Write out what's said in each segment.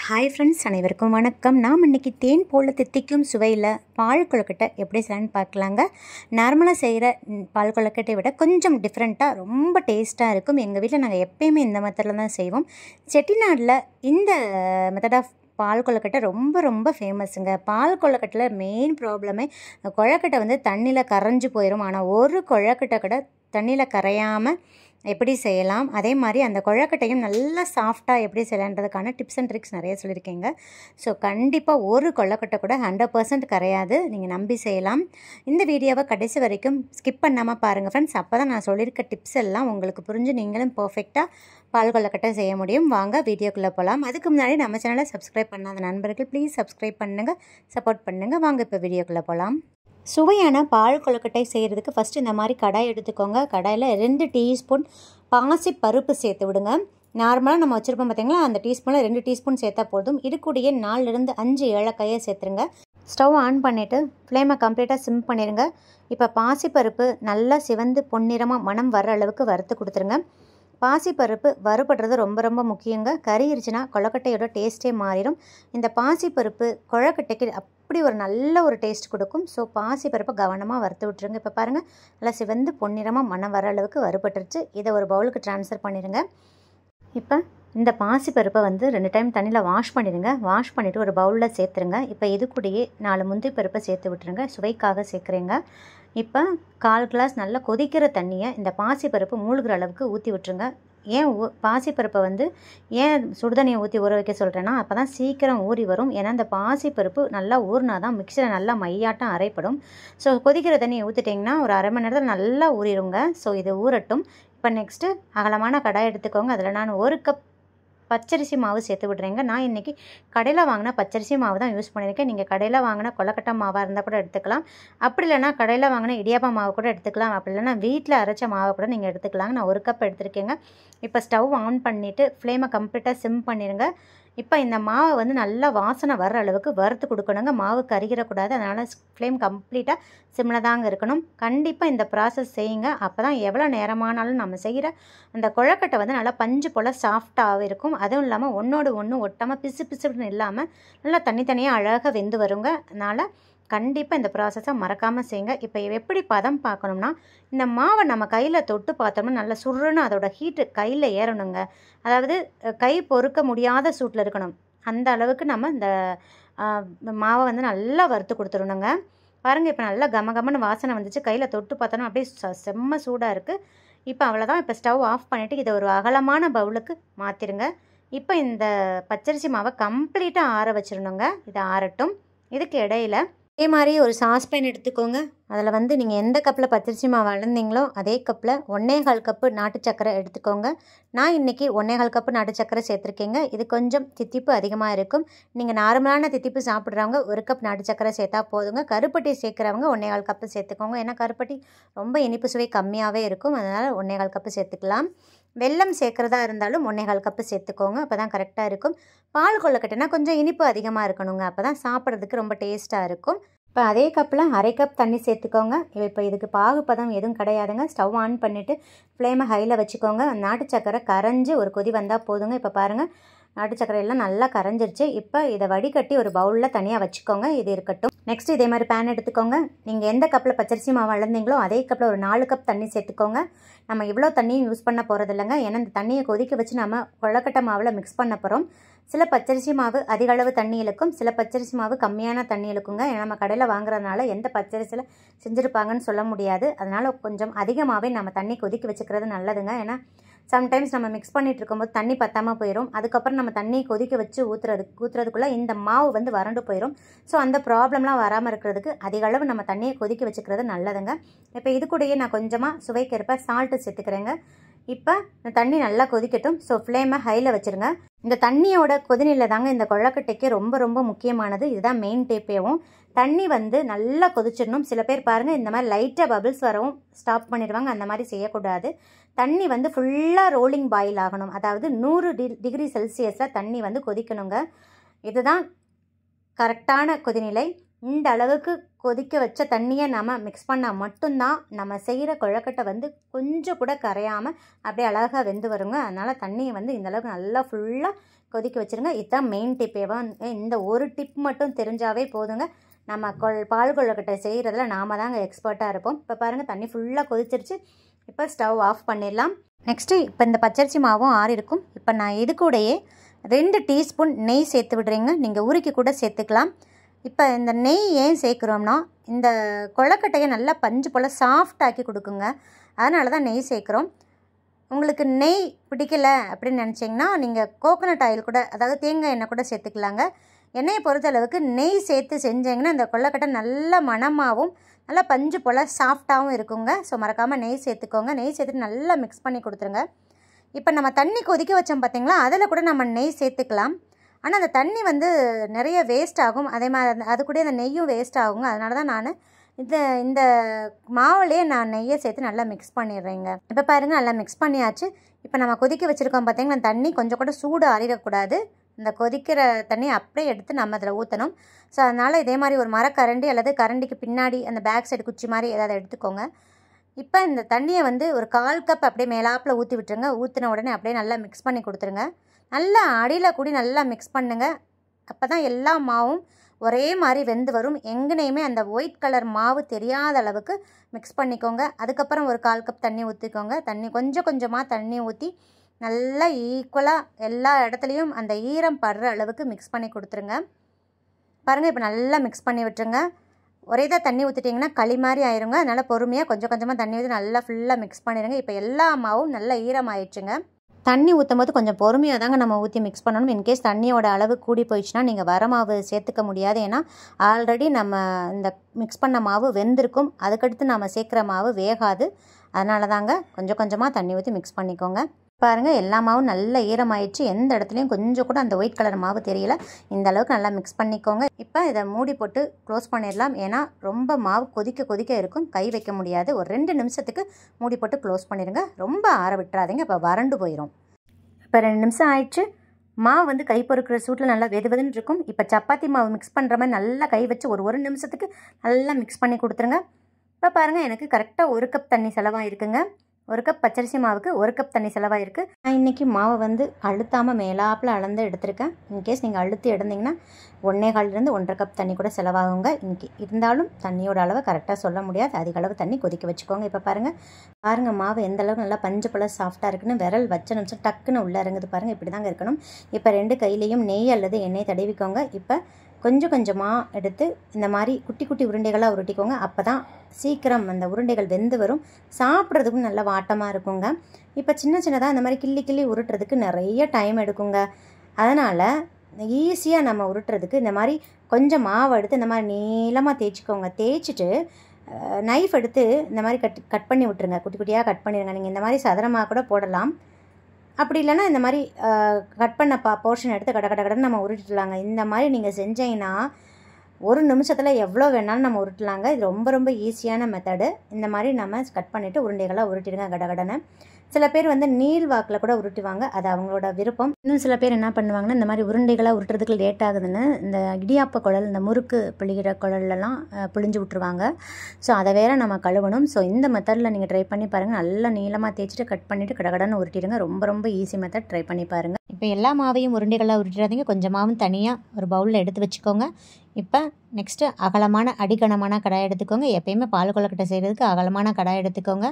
Hi friends, அனைவருக்கும் வணக்கம். நாம் இன்றைக்கி தேன் போல் தித்திக்கும் சுவையில் பால் கொழுக்கட்டை எப்படி செய்யலான்னு பார்க்கலாங்க. நார்மலாக செய்கிற பால் கொழுக்கட்டை விட கொஞ்சம் டிஃப்ரெண்ட்டாக ரொம்ப டேஸ்ட்டாக இருக்கும். எங்கள் வீட்டில் நாங்கள் எப்போயுமே இந்த மெத்தடில் தான் செய்வோம். செட்டிநாடில் இந்த மெத்தட் ஆஃப் பால் கொழுக்கட்டை ரொம்ப ரொம்ப ஃபேமஸுங்க. பால் கொழுக்கட்டையில் மெயின் ப்ராப்ளமே கொழுக்கட்டை வந்து தண்ணியில் கரைஞ்சி போயிடும். ஆனால் ஒரு கொழுக்கட்டை கூட தண்ணியில் கரையாமல் எப்படி செய்யலாம், அதே மாதிரி அந்த கொழுக்கட்டையும் நல்லா சாஃப்டாக எப்படி செய்யலான்றதுக்கான டிப்ஸ் அண்ட் ட்ரிக்ஸ் நிறைய சொல்லியிருக்கேங்க. ஸோ கண்டிப்பாக ஒரு கொழுக்கட்டை கூட 100% கரையாது, நீங்கள் நம்பி செய்யலாம். இந்த வீடியோவை கடைசி வரைக்கும் ஸ்கிப் பண்ணாமல் பாருங்கள் ஃப்ரெண்ட்ஸ். அப்போ தான் நான் சொல்லியிருக்க டிப்ஸ் எல்லாம் உங்களுக்கு புரிஞ்சு நீங்களும் பர்ஃபெக்டாக பால் கொழுக்கட்டை செய்ய முடியும். வாங்க வீடியோக்குள்ளே போகலாம். அதுக்கு முன்னாடி நம்ம சேனலை சப்ஸ்கிரைப் பண்ணாத நண்பர்கள் ப்ளீஸ் சப்ஸ்கிரைப் பண்ணுங்கள், சப்போர்ட் பண்ணுங்கள். வாங்க இப்போ வீடியோக்குள்ளே போகலாம். சுவையான பால் கொழுக்கட்டை செய்கிறதுக்கு ஃபஸ்ட்டு இந்த மாதிரி கடாய் எடுத்துக்கோங்க. கடாயில் 2 டீஸ்பூன் பாசி பருப்பு சேர்த்து விடுங்க. நார்மலாக நம்ம வச்சுருப்போம் பார்த்தீங்களா, அந்த டீஸ்பூனில் 2 டீஸ்பூன் சேர்த்தா போதும். இது கூடயே 4லிருந்து 5 ஏலக்காயை சேர்த்துருங்க. ஸ்டவ் ஆன் பண்ணிவிட்டு ஃப்ளேமை கம்ப்ளீட்டாக சிம் பண்ணிடுங்க. இப்போ பாசிப்பருப்பு நல்லா சிவந்து பொன்னிறமாக மணம் வர்ற அளவுக்கு வறுத்து கொடுத்துருங்க. பாசிப்பருப்பு வறுபடுறது ரொம்ப ரொம்ப முக்கியங்க. கறியிருச்சுன்னா கொழுக்கட்டையோட டேஸ்ட்டே மாறிடும். இந்த பாசிப்பருப்பு கொழுக்கட்டைக்கு அப்படி ஒரு நல்ல ஒரு டேஸ்ட் கொடுக்கும். ஸோ பாசிப்பருப்பை கவனமாக வறுத்து விட்டுருங்க. இப்போ பாருங்கள், நல்லா சிவந்து பொன்னிறமாக மணம் வர அளவுக்கு வறுபட்டுருச்சு. இதை ஒரு பவுலுக்கு ட்ரான்ஸ்ஃபர் பண்ணிடுங்க. இப்போ இந்த பாசிப்பருப்பை வந்து 2 டைம் தண்ணியில் வாஷ் பண்ணிடுங்க. வாஷ் பண்ணிவிட்டு ஒரு பவுலில் சேர்த்துருங்க. இப்போ இது கூடயே 4 முந்திரி பருப்பை சேர்த்து விட்டுருங்க. சுவைக்காக சேர்க்குறேங்க. இப்போ 1/4 கிளாஸ் நல்லா கொதிக்கிற தண்ணியை இந்த பாசிப்பருப்பு மூழ்கிற அளவுக்கு ஊற்றி விட்டுருங்க. ஏன் பாசிப்பருப்பை வந்து ஏன் சுடுதண்ணியை ஊற்றி ஊற வைக்க சொல்கிறேன்னா, அப்போ தான் சீக்கிரம் ஊறி வரும். ஏன்னா இந்த பாசிப்பருப்பு நல்லா ஊறினா தான் மிக்சியில் நல்லா மையாட்டம் அரைப்படும். ஸோ கொதிக்கிற தண்ணியை ஊற்றிட்டிங்கன்னா ஒரு அரை மணி நேரத்தில் நல்லா ஊறிடுங்க. ஸோ இது ஊறட்டும். இப்போ நெக்ஸ்ட்டு அகலமான கடாய் எடுத்துக்கோங்க. அதில் நான் 1 கப் பச்சரிசி மாவு சேர்த்து விட்றேங்க. நான் இன்றைக்கி கடையில் வாங்கின பச்சரிசி மாவு தான் யூஸ் பண்ணியிருக்கேன். நீங்கள் கடையில் வாங்கின கொழுக்கட்டை மாவாக இருந்தால் கூட எடுத்துக்கலாம். அப்படி இல்லைனா கடையில் வாங்கின இடியாப்பா மாவு கூட எடுத்துக்கலாம். அப்படி இல்லைனா வீட்டில் அரைச்ச மாவை கூட நீங்கள் எடுத்துக்கலாங்க. நான் 1 கப் எடுத்துருக்கேங்க. இப்போ ஸ்டவ் ஆன் பண்ணிவிட்டு ஃப்ளேமை கம்ப்ளீட்டாக சிம் பண்ணிடுங்க. இப்போ இந்த மாவை வந்து நல்லா வாசனை வர்ற அளவுக்கு வறுத்து கொடுக்கணுங்க. மாவு கருகிடக்கூடாது. அதனால் ஃப்ளேம் கம்ப்ளீட்டாக சிம்மில் தாங்க இருக்கணும். கண்டிப்பாக இந்த ப்ராசஸ் செய்யுங்க. அப்போ தான் எவ்வளோ நேரமானாலும் நம்ம செய்கிற அந்த கொழுக்கட்டை வந்து நல்லா பஞ்சு போல் சாஃப்டாக இருக்கும். அதுவும் இல்லாமல் ஒன்றோடு ஒன்று ஒட்டாமல் பிசு பிசுன்னு இல்லாமல் நல்லா தனித்தனியாக அழகாக வெந்து வருங்க. அதனால் கண்டிப்பாக இந்த ப்ராசஸை மறக்காமல் செய்யுங்க. இப்போ எப்படி பதம் பார்க்கணும்னா, இந்த மாவை நம்ம கையில் தொட்டு பார்த்தோம்னா நல்லா சுருன்னு அதோட ஹீட்டு கையில் ஏறணுங்க. அதாவது கை பொறுக்க முடியாத சூட்டில் இருக்கணும். அந்த அளவுக்கு நம்ம இந்த மாவை வந்து நல்லா வறுத்து கொடுத்துடணுங்க. பாருங்கள், இப்போ நல்லா கமகமன்னு வாசனை வந்துச்சு. கையில் தொட்டு பார்த்தோன்னா அப்படியே செம்ம சூடாக இருக்குது. இப்போ அவ்வளோதான். இப்போ ஸ்டவ் ஆஃப் பண்ணிவிட்டு இதை ஒரு அகலமான பவுலுக்கு மாற்றிடுங்க. இப்போ இந்த பச்சரிசி மாவை கம்ப்ளீட்டாக ஆற வச்சிடணுங்க. இது ஆறட்டும். இதுக்கு இடையில அதே மாதிரி ஒரு சாஸ்பேன் எடுத்துக்கோங்க. அதில் வந்து நீங்கள் எந்த கப்பில் பச்சரிசி மாவு அளந்தீங்களோ அதே கப்பில் 1/4 கப்பு நாட்டு சக்கரை எடுத்துக்கோங்க. நான் இன்றைக்கி 1/4 கப்பு நாட்டு சக்கரை சேர்த்துருக்கேங்க. இது கொஞ்சம் தித்திப்பு அதிகமாக இருக்கும். நீங்கள் நார்மலான தித்திப்பு சாப்பிட்றவங்க 1 கப் நாட்டு சக்கரை சேர்த்தா போதுங்க. கருப்பட்டி சேர்க்குறவங்க 1/4 கப்பு சேர்த்துக்கோங்க. ஏன்னா கருப்பட்டி ரொம்ப இனிப்பு சுவை கம்மியாகவே இருக்கும். அதனால் 1/4 கப்பு சேர்த்துக்கலாம். வெல்லம் சேர்க்குறதா இருந்தாலும் 1/4 கப்பு சேர்த்துக்கோங்க. அப்போ தான் கரெக்டாக இருக்கும். பால் கொழுக்கட்டைனா கொஞ்சம் இனிப்பு அதிகமாக இருக்கணுங்க. அப்போ தான் சாப்பிட்றதுக்கு ரொம்ப டேஸ்ட்டாக இருக்கும். இப்போ அதே கப்பில் 1/2 கப் தண்ணி சேர்த்துக்கோங்க. இப்போ இதுக்கு பாகுப்பதம் எதுவும் கிடையாதுங்க. ஸ்டவ் ஆன் பண்ணிவிட்டு ஃப்ளேமை ஹையில் வச்சுக்கோங்க. நாட்டு சக்கரை கரைஞ்சி ஒரு கொதி வந்தால் போதுங்க. இப்போ பாருங்கள், நாட்டு சக்கரை எல்லாம் நல்லா கரைஞ்சிருச்சு. இப்போ இதை வடிகட்டி ஒரு பவுலில் தனியாக வச்சுக்கோங்க. இது இருக்கட்டும். நெக்ஸ்ட் இதே மாதிரி பேன் எடுத்துக்கோங்க. நீங்கள் எந்த கப்பில் பச்சரிசி மாவு அளந்தீங்களோ அதே கப்பில் ஒரு 4 கப் தண்ணி சேர்த்துக்கோங்க. நம்ம இவ்வளோ தண்ணியும் யூஸ் பண்ண போகிறது இல்லைங்க. ஏன்னா இந்த தண்ணியை கொதிக்க வச்சு நம்ம கொழுக்கட்டை மாவில் மிக்ஸ் பண்ண போகிறோம். சில பச்சரிசி மாவு அதிக அளவு தண்ணி இழுக்கும், சில பச்சரிசி மாவு கம்மியான தண்ணி இழுக்குங்க. ஏன்னா நம்ம கடையில் வாங்குறதுனால எந்த பச்சரிசியில் செஞ்சுருப்பாங்கன்னு சொல்ல முடியாது. அதனால் கொஞ்சம் அதிகமாகவே நம்ம தண்ணி கொதிக்க வச்சுக்கிறது நல்லதுங்க. ஏன்னா சம்டைம்ஸ் நம்ம மிக்ஸ் பண்ணிகிட்டு இருக்கும்போது தண்ணி பத்தாமல் போயிடும். அதுக்கப்புறம் நம்ம தண்ணி கொதிக்க வச்சு ஊற்றுறதுக்குள்ளே இந்த மாவு வந்து வறண்டு போயிடும். ஸோ அந்த ப்ராப்ளம்லாம் வராமல் இருக்கிறதுக்கு அதிக அளவு நம்ம தண்ணியை கொதிக்க வச்சுக்கிறது நல்லதுங்க. இப்போ இது கூடயே நான் கொஞ்சமாக சுவைக்கேற்ப சால்ட்டு சேர்த்துக்கிறேங்க. இப்போ இந்த தண்ணி நல்லா கொதிக்கட்டும். ஸோ ஃப்ளேமை ஹையில் வச்சுருங்க. இந்த தண்ணியோட கொதிநிலை தாங்க இந்த கொழுக்கட்டைக்கு ரொம்ப ரொம்ப முக்கியமானது. இதுதான் மெயின் டேப்பேவும். தண்ணி வந்து நல்லா கொதிச்சிடணும். சில பேர் பாருங்கள், இந்த மாதிரி லைட்டாக பபிள்ஸ் வரவும் ஸ்டாப் பண்ணிடுவாங்க. அந்த மாதிரி செய்யக்கூடாது. தண்ணி வந்து ஃபுல்லாக ரோலிங் பாயில் ஆகணும். அதாவது 100 டிகிரி செல்சியஸில் தண்ணி வந்து கொதிக்கணுங்க. இதுதான் கரெக்டான கொதிநிலை. இந்த அளவுக்கு கொதிக்க வச்ச தண்ணியை நம்ம மிக்ஸ் பண்ணால் மட்டும்தான் நம்ம செய்கிற கொழுக்கட்டை வந்து கொஞ்சம் கூட கரையாமல் அப்படியே அழகாக வெந்து வருங்க. அதனால் தண்ணியை வந்து இந்த அளவுக்கு நல்லா ஃபுல்லாக கொதிக்க வச்சுருங்க. இதுதான் மெயின் டிப்பேவா. இந்த ஒரு டிப் மட்டும் தெரிஞ்சாவே போதுங்க. நம்ம பால் கொழுக்கட்டை செய்கிறதுல நாம தாங்க எக்ஸ்பர்ட்டாக இருப்போம். இப்போ பாருங்கள் தண்ணி ஃபுல்லாக கொதிச்சிருச்சு. இப்போ ஸ்டவ் ஆஃப் பண்ணிடலாம். நெக்ஸ்ட்டு இப்போ இந்த பச்சரிசி மாவும் ஆறி இருக்கும். இப்போ நான் இது கூடயே 2 டீஸ்பூன் நெய் சேர்த்து விடுறீங்க. நீங்கள் உருக்கி கூட சேர்த்துக்கலாம். இப்போ இந்த நெய் ஏன் சேர்க்குறோம்னா இந்த கொழுக்கட்டையை நல்லா பஞ்சு போல் சாஃப்டாக்கி கொடுக்குங்க. அதனால தான் நெய் சேர்க்குறோம். உங்களுக்கு நெய் பிடிக்கல அப்படின்னு நினச்சிங்கன்னா நீங்கள் கோகோனட் ஆயில் கூட, அதாவது தேங்காய் எண்ணெய் கூட சேர்த்துக்கலாங்க. எண்ணெயை பொறுத்தளவுக்கு நெய் சேர்த்து செஞ்சிங்கன்னா இந்த கொழுக்கட்டை நல்ல மணமாகவும் நல்லா பஞ்சு போல் சாஃப்டாகவும் இருக்குங்க. ஸோ மறக்காமல் நெய் சேர்த்துக்கோங்க. நெய் சேர்த்துட்டு நல்லா மிக்ஸ் பண்ணி கொடுத்துருங்க. இப்போ நம்ம தண்ணி கொதிக்க வச்சோம் பார்த்திங்களா, அதில் கூட நம்ம நெய் சேர்த்துக்கலாம். ஆனால் அந்த தண்ணி வந்து நிறைய வேஸ்ட் ஆகும். அதே மாதிரி அது கூட அந்த நெய்யும் வேஸ்ட் ஆகுங்க. அதனால தான் நான் இந்த மாவுலேயே நான் நெய்யை சேர்த்து நல்லா மிக்ஸ் பண்ணிடுறேங்க. இப்போ பாருங்கள் நல்லா மிக்ஸ் பண்ணியாச்சு. இப்போ நம்ம கொதிக்க வச்சுருக்கோம் பார்த்திங்கன்னா தண்ணி கொஞ்சம் கூட சூடு ஆறிடக்கூடாது. இந்த கொதிக்கிற தண்ணி அப்படியே எடுத்து நம்ம அதில் ஊற்றணும். ஸோ அதனால் இதே மாதிரி ஒரு மரக்கரண்டி அல்லது கரண்டிக்கு பின்னாடி அந்த பேக் சைடு குச்சி மாதிரி ஏதாவது எடுத்துக்கோங்க. இப்போ இந்த தண்ணியை வந்து ஒரு 1/4 கப் அப்படியே மேலாப்பில் ஊற்றி விட்டுருங்க. ஊற்றின உடனே அப்படியே நல்லா மிக்ஸ் பண்ணி கொடுத்துருங்க. நல்லா அடியில் கூடி நல்லா மிக்ஸ் பண்ணுங்கள். அப்போ தான் எல்லா மாவும் ஒரே மாதிரி வெந்து வரும். எங்கேயுமே அந்த ஒயிட் கலர் மாவு தெரியாத அளவுக்கு மிக்ஸ் பண்ணிக்கோங்க. அதுக்கப்புறம் ஒரு 1/4 கப் தண்ணி ஊற்றிக்கோங்க. தண்ணி கொஞ்சம் கொஞ்சமாக தண்ணி ஊற்றி நல்லா ஈக்குவலாக எல்லா இடத்துலையும் அந்த ஈரம் படுற அளவுக்கு மிக்ஸ் பண்ணி கொடுத்துருங்க. பாருங்கள் இப்போ நல்லா மிக்ஸ் பண்ணி விட்டுருங்க. ஒரே தான் தண்ணி ஊற்றிட்டிங்கன்னா களி மாதிரி ஆயிருங்க. அதனால் பொறுமையாக கொஞ்சம் கொஞ்சமாக தண்ணி ஊற்றி நல்லா ஃபுல்லாக மிக்ஸ் பண்ணிடுங்க. இப்போ எல்லா மாவும் நல்லா ஈரமாயிடுச்சுங்க. தண்ணி ஊற்றும் போது கொஞ்சம் பொறுமையாக தாங்க நம்ம ஊற்றி மிக்ஸ் பண்ணணும். இன்கேஸ் தண்ணியோட அளவு கூடி போயிடுச்சுன்னா நீங்கள் வர மாவு சேர்த்துக்க முடியாது. ஏன்னா ஆல்ரெடி நம்ம இந்த மிக்ஸ் பண்ண மாவு வெந்திருக்கும். அதுக்கடுத்து நம்ம சேர்க்குற மாவு வேகாது. அதனால தாங்க கொஞ்சம் கொஞ்சமாக தண்ணி ஊற்றி மிக்ஸ் பண்ணிக்கோங்க. பாருங்கள் எல்லா மாவும் நல்ல ஈரமாயிடுச்சு. எந்த இடத்துலையும் கொஞ்சம் கூட அந்த ஒயிட் கலர் மாவு தெரியல. இந்த அளவுக்கு நல்லா மிக்ஸ் பண்ணிக்கோங்க. இப்போ இதை மூடி போட்டு க்ளோஸ் பண்ணிடலாம். ஏன்னா ரொம்ப மாவு கொதிக்க கொதிக்க இருக்கும், கை வைக்க முடியாது. ஒரு 2 நிமிஷத்துக்கு மூடி போட்டு க்ளோஸ் பண்ணிடுங்க. ரொம்ப ஆற விட்டுறாதீங்க, இப்போ வறண்டு போயிடும். இப்போ 2 நிமிஷம் ஆயிடுச்சு. மாவு வந்து கை பொறுக்கிற சூட்டில் நல்லா வெதுவெதுன்னு இருக்கும். இப்போ சப்பாத்தி மாவு மிக்ஸ் பண்ணுற மாதிரி நல்லா கை வச்சு ஒரு நிமிஷத்துக்கு நல்லா மிக்ஸ் பண்ணி கொடுத்துருங்க. இப்போ பாருங்கள் எனக்கு கரெக்டாக 1 கப் தண்ணி செலவாக இருக்குங்க. 1 கப் பச்சரிசி மாவுக்கு 1 கப் தண்ணி செலவாயிருக்கு. நான் இன்றைக்கி மாவை வந்து அழுத்தாமல் மேலாப்பில் அளந்து எடுத்திருக்கேன். இன்கேஸ் நீங்கள் அழுத்தி எடுந்தீங்கன்னா 1.25 1/2 கப் தண்ணி கூட செலவாகுங்க இன்றைக்கி. இருந்தாலும் தண்ணியோட அளவை கரெக்டாக சொல்ல முடியாது. அதிக அளவு தண்ணி கொதிக்க வச்சுக்கோங்க. இப்போ பாருங்கள் மாவு எந்த அளவுக்கு நல்லா பஞ்சு போல் சாஃப்டாக இருக்குன்னு விரல் வச்ச நிமிஷம் டக்குன்னு உள்ளே இறங்குது பாருங்கள். இப்படி தாங்க இருக்கணும். இப்போ 2 கையிலையும் நெய் அல்லது எண்ணெய் தடவிக்கோங்க. இப்போ கொஞ்சம் கொஞ்சமாக எடுத்து இந்த மாதிரி குட்டி குட்டி உருண்டைகளாக உருட்டிக்கோங்க. அப்போ தான் சீக்கிரம் அந்த உருண்டைகள் வெந்து வரும். சாப்பிட்றதுக்கும் நல்ல வாட்டமாக இருக்குங்க. இப்போ சின்ன சின்னதாக இந்த மாதிரி கிள்ளி கிள்ளி உருட்டுறதுக்கு நிறைய டைம் எடுக்குங்க. அதனால் ஈஸியாக நம்ம உருட்டுறதுக்கு இந்த மாதிரி கொஞ்சம் மாவு எடுத்து இந்த மாதிரி நீளமாக தேய்ச்சிக்கோங்க. தேய்ச்சிட்டு நைஃப் எடுத்து இந்த மாதிரி கட் பண்ணி விட்டுருங்க. குட்டி குட்டியாக கட் பண்ணிடுங்க. நீங்கள் இந்த மாதிரி சதுரமாக கூட போடலாம். அப்படி இல்லைன்னா இந்த மாதிரி கட் பண்ண போர்ஷன் எடுத்து கடன்னு நம்ம உருட்டிடலாங்க. இந்த மாதிரி நீங்கள் செஞ்சீங்கன்னா 1 நிமிஷத்தில் எவ்வளோ வேணாலும் நம்ம உருட்டலாங்க. இது ரொம்ப ரொம்ப ஈஸியான மெத்தடு. இந்த மாதிரி நம்ம கட் பண்ணிவிட்டு உருண்டைகளாக உருட்டிடுங்க கடன்னு. சில பேர் வந்து நீள் வாக்கில் கூட உருட்டுவாங்க. அது அவங்களோட விருப்பம். இன்னும் சில பேர் என்ன பண்ணுவாங்கன்னா இந்த மாதிரி உருண்டைகளாக உருட்டுறதுக்கு லேட் ஆகுதுன்னு இந்த இடியாப்ப குழல், இந்த முறுக்கு பிழிகிற குழல்லாம் பிழிஞ்சு விட்ருவாங்க. ஸோ அதை வேறு நம்ம கழுவணும். ஸோ இந்த மெத்தடில் நீங்கள் ட்ரை பண்ணி பாருங்கள். நல்லா நீளமாக தேய்ச்சிட்டு கட் பண்ணிவிட்டு கடன்னு உருட்டிடுங்க. ரொம்ப ரொம்ப ஈஸி மெத்தட். ட்ரை பண்ணி பாருங்கள். இப்போ எல்லா மாவையும் உருண்டைகளாக உருட்டிடாதீங்க. கொஞ்சம் மாவும் தனியாக ஒரு பவுலில் எடுத்து வச்சுக்கோங்க. இப்போ நெக்ஸ்ட்டு அகலமான அடிக்கணமான கடாய் எடுத்துக்கோங்க. எப்பயுமே பால் கொழுக்கட்டை செய்கிறதுக்கு அகலமான கடாய் எடுத்துக்கோங்க.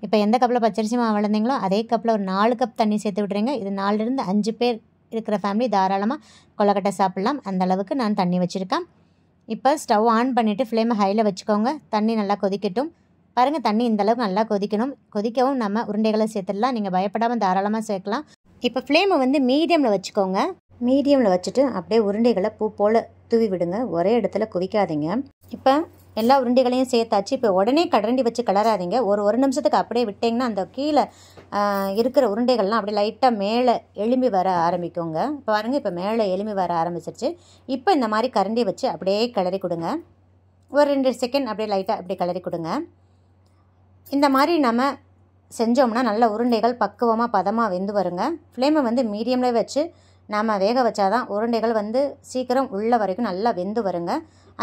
இப்போ எந்த கப்பில் பச்சரிசி மாவு வளர்ந்தீங்களோ அதே கப்பில் ஒரு 4 கப் தண்ணி சேர்த்து விட்றீங்க. இது 4லேருந்து 5 பேர் இருக்கிற ஃபேமிலி தாராளமாக கொழுக்கட்டை சாப்பிட்லாம். அந்த அளவுக்கு நான் தண்ணி வச்சுருக்கேன். இப்போ ஸ்டவ் ஆன் பண்ணிவிட்டு ஃப்ளேமை ஹையில் வச்சுக்கோங்க. தண்ணி நல்லா கொதிக்கட்டும். பாருங்கள் தண்ணி இந்தளவுக்கு நல்லா கொதிக்கணும். கொதிக்கவும் நம்ம உருண்டைகளை சேர்த்துடலாம். நீங்கள் பயப்படாமல் தாராளமாக சேர்க்கலாம். இப்போ ஃப்ளேமை வந்து மீடியமில் வச்சுக்கோங்க. மீடியமில் வச்சுட்டு அப்படியே உருண்டைகளை பூ போல் தூவி விடுங்க. ஒரே இடத்துல குவிக்காதீங்க. இப்போ எல்லா உருண்டைகளையும் சேர்த்தாச்சு. இப்போ உடனே கரண்டி வச்சு கிளறாதீங்க. ஒரு நிமிஷத்துக்கு அப்படியே விட்டிங்கன்னா அந்த கீழே இருக்கிற உருண்டைகள்லாம் அப்படியே லைட்டாக மேலே எலும்பி வர ஆரம்பிக்குங்க. இப்போ பாருங்கள் இப்போ மேலே எலும்பி வர ஆரம்பிச்சிருச்சு. இப்போ இந்த மாதிரி கரண்டி வச்சு அப்படியே கிளறி கொடுங்க. ஒரு 2 செகண்ட் அப்படியே லைட்டாக அப்படியே கிளறி கொடுங்க. இந்த மாதிரி நம்ம செஞ்சோம்னா நல்ல உருண்டைகள் பக்குவமாக பதமாக வெந்து வருங்க. ஃப்ளேமை வந்து மீடியமில் வச்சு நாம் வேக வச்சாதான் உருண்டைகள் வந்து சீக்கிரம் உள்ள வரைக்கும் நல்லா வெந்து வருங்க.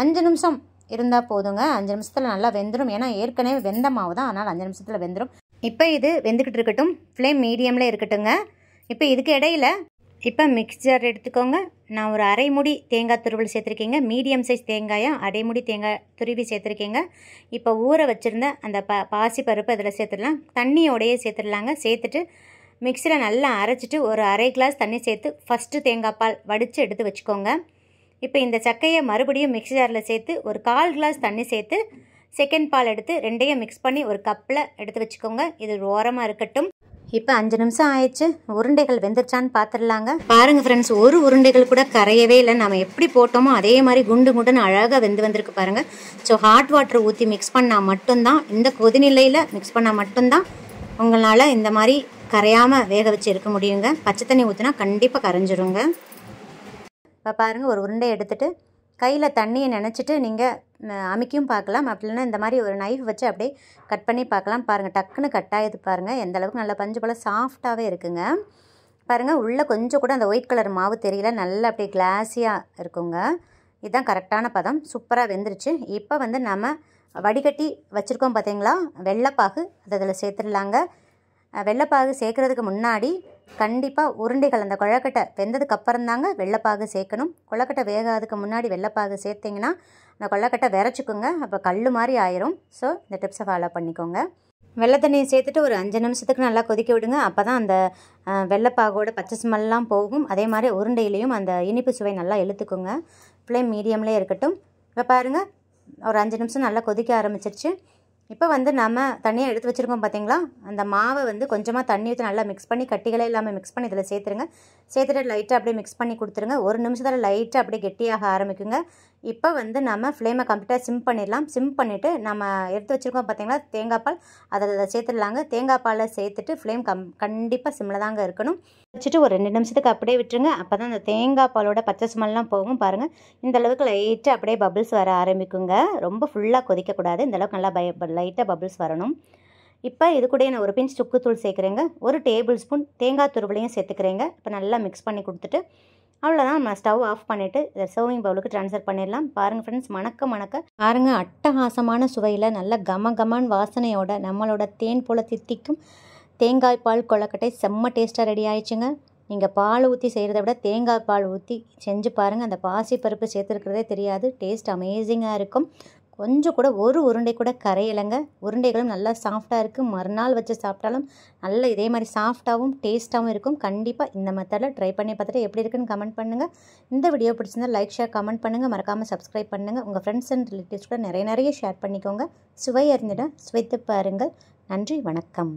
5 நிமிஷம் இருந்தால் போதுங்க. 5 நிமிஷத்தில் நல்லா வெந்துடும். ஏன்னா ஏற்கனவே வெந்த மாவு தான், அதனால் 5 நிமிஷத்தில் வெந்துடும். இப்போ இது வெந்துக்கிட்டு இருக்கட்டும். ஃப்ளேம் மீடியமில் இருக்கட்டுங்க. இப்போ இதுக்கு இடையில் இப்போ மிக்ஸி ஜார் எடுத்துக்கோங்க. நான் ஒரு அரை மூடி தேங்காய் துருவல் சேர்த்துருக்கேங்க. மீடியம் சைஸ் தேங்காயாக அரை மூடி தேங்காய் துருவி சேர்த்துருக்கேங்க. இப்போ ஊற வச்சுருந்த அந்த பாசி பருப்பு அதில் சேர்த்துடலாம். தண்ணியோடையே சேர்த்துடலாங்க. சேர்த்துட்டு மிக்ஸியில் நல்லா அரைச்சிட்டு ஒரு அரை கிளாஸ் தண்ணி சேர்த்து ஃபஸ்ட்டு தேங்காய் பால் வடித்து எடுத்து வச்சுக்கோங்க. இப்போ இந்த சக்கையை மறுபடியும் மிக்ஸி ஜாரில் சேர்த்து ஒரு 1/4 கிளாஸ் தண்ணி சேர்த்து செகண்ட் பால் எடுத்து ரெண்டையும் மிக்ஸ் பண்ணி ஒரு கப்பில் எடுத்து வச்சுக்கோங்க. இது ஓரமாக இருக்கட்டும். இப்போ 5 நிமிஷம் ஆயிடுச்சு. உருண்டைகள் வெந்துருச்சான்னு பார்த்துடலாங்க. பாருங்கள் ஃப்ரெண்ட்ஸ், ஒரு உருண்டைகள் கூட கரையவே இல்லை. நம்ம எப்படி போட்டோமோ அதே மாதிரி குண்டு குண்டுன்னு அழகாக வந்திருக்கு பாருங்கள். ஸோ ஹாட் வாட்டர் ஊற்றி மிக்ஸ் பண்ணால் மட்டும்தான், இந்த கொதிநிலையில் மிக்ஸ் பண்ணால் மட்டும்தான் உங்களால் இந்த மாதிரி கரையாமல் வேக வச்சு இருக்க முடியுங்க. பச்சை தண்ணி ஊற்றினா கண்டிப்பாக கரைஞ்சிருங்க. இப்போ பாருங்கள், ஒரு உருண்டை எடுத்துகிட்டு கையில் தண்ணியை நினச்சிட்டு நீங்கள் அமுக்கியும் பார்க்கலாம். அப்படி இல்லைன்னா இந்த மாதிரி ஒரு நைஃப் வச்சு அப்படியே கட் பண்ணி பார்க்கலாம். பாருங்கள், டக்குன்னு கட் ஆகிது பாருங்கள். எந்த அளவுக்கு நல்லா பஞ்சு போல் சாஃப்டாகவே இருக்குங்க. பாருங்கள், உள்ளே கொஞ்சம் கூட அந்த ஒயிட் கலர் மாவு தெரியல, நல்லா அப்படியே கிளாஸியாக இருக்குங்க. இதுதான் கரெக்டான பதம். சூப்பராக வெந்துருச்சு. இப்போ வந்து நம்ம வடிகட்டி வச்சுருக்கோம் பார்த்தீங்களா, வெள்ளைப்பாகு, அதை அதில் சேர்த்துடலாங்க. வெள்ளைப்பாகு சேர்க்குறதுக்கு முன்னாடி கண்டிப்பாக உருண்டைகள் அந்த கொழக்கட்டை வெந்ததுக்கு அப்புறம் தாங்க வெள்ளைப்பாகு சேர்க்கணும். கொழக்கட்டை வேகாததுக்கு முன்னாடி வெள்ளைப்பாகு சேர்த்திங்கன்னா அந்த கொழக்கட்டை விரைச்சிக்குங்க. அப்போ கல் மாதிரி ஆயிரும். ஸோ இந்த டிப்ஸை ஃபாலோ பண்ணிக்கோங்க. வெள்ளை தண்ணியை சேர்த்துட்டு ஒரு 5 நிமிஷத்துக்கு நல்லா கொதிக்க விடுங்க. அப்போ தான் அந்த வெள்ளைப்பாகோட பச்சை ஸ்மெல்லாம் போகும். அதே மாதிரி உருண்டையிலையும் அந்த இனிப்பு சுவை நல்லா இழுத்துக்குங்க. ஃப்ளேம் மீடியம்லேயே இருக்கட்டும். இப்போ பாருங்கள், ஒரு 5 நிமிஷம் நல்லா கொதிக்க ஆரம்பிச்சிருச்சு. இப்போ வந்து நம்ம தண்ணியாக எடுத்து வச்சுருக்கோம் பார்த்தீங்களா, அந்த மாவை வந்து கொஞ்சமாக தண்ணி ஊற்றி நல்லா மிக்ஸ் பண்ணி கட்டிகளே இல்லாமல் மிக்ஸ் பண்ணி இதில் சேர்த்துருங்க. சேர்த்துட்டு லைட்டாக அப்படியே மிக்ஸ் பண்ணி கொடுத்துருங்க. ஒரு நிமிஷத்தில் லைட்டாக அப்படியே கெட்டியாக ஆரம்பிக்குங்க. இப்போ வந்து நம்ம ஃப்ளேமை கம்ப்ளீட்டாக சிம் பண்ணிடலாம். சிம் பண்ணிவிட்டு நம்ம எடுத்து வச்சுருக்கோம் பார்த்தீங்களா தேங்காய் பால், அதில் சேர்த்துடலாங்க. தேங்காய் பாலை சேர்த்துட்டு ஃப்ளேம் கண்டிப்பாக சிம்மில் தாங்க இருக்கணும். வச்சுட்டு ஒரு 2 நிமிஷத்துக்கு அப்படியே விட்டுருங்க. அப்போ தான் அந்த தேங்காய் பாலோட பச்சை ஸ்மெல்லாம் போகும். பாருங்கள், இந்த அளவுக்கு லைட்டாக அப்படியே பபிள்ஸ் வர ஆரம்பிக்குங்க. ரொம்ப ஃபுல்லாக கொதிக்கக்கூடாது. இந்த அளவுக்கு நல்லா லைட்டாக பபிள்ஸ் வரணும். இப்போ இது கூட நான் ஒரு பிஞ்ச் சுக்குத்தூள் சேர்க்குறேங்க. 1 டேபிள் ஸ்பூன் தேங்காய் துருவலையும் சேர்த்துக்கிறேங்க. இப்போ நல்லா மிக்ஸ் பண்ணி கொடுத்துட்டு அவ்வளோதான், நம்ம ஸ்டவ் ஆஃப் பண்ணிவிட்டு இதை சர்விங் பவுலுக்கு ட்ரான்ஸ்ஃபர் பண்ணிடலாம். பாருங்கள் ஃப்ரெண்ட்ஸ், மணக்க பாருங்கள், அட்டகாசமான சுவையில் நல்ல கமகமான் வாசனையோட நம்மளோட தேன் போல் தித்திக்கும் தேங்காய் பால் கொழக்கட்டை செம்ம டேஸ்ட்டாக ரெடி ஆயிடுச்சுங்க. நீங்கள் பால் ஊற்றி செய்கிறத விட தேங்காய் பால் ஊற்றி செஞ்சு பாருங்கள். அந்த பாசி பருப்பு சேர்த்துருக்கிறதே தெரியாது. டேஸ்ட் அமேசிங்காக இருக்கும். கொஞ்சம் கூட ஒரு உருண்டை கூட கரையிலைங்க. உருண்டைகளும் நல்லா சாஃப்டாக இருக்குது. மறுநாள் வச்சு சாப்பிட்டாலும் நல்ல இதே மாதிரி சாஃப்டாகவும் டேஸ்ட்டாகவும் இருக்கும். கண்டிப்பாக இந்த மெத்தடில் ட்ரை பண்ணி பார்த்துட்டு எப்படி இருக்குன்னு கமெண்ட் பண்ணுங்கள். இந்த வீடியோ பிடிச்சிருந்தால் லைக், ஷேர், கமெண்ட் பண்ணுங்கள். மறக்காமல் சப்ஸ்கிரைப் பண்ணுங்கள். உங்கள் ஃப்ரெண்ட்ஸ் அண்ட் ரிலேட்டிவ்ஸ் கூட நிறைய ஷேர் பண்ணிக்கோங்க. சுவை அறிந்திட சுவைத்து பாருங்கள். நன்றி, வணக்கம்.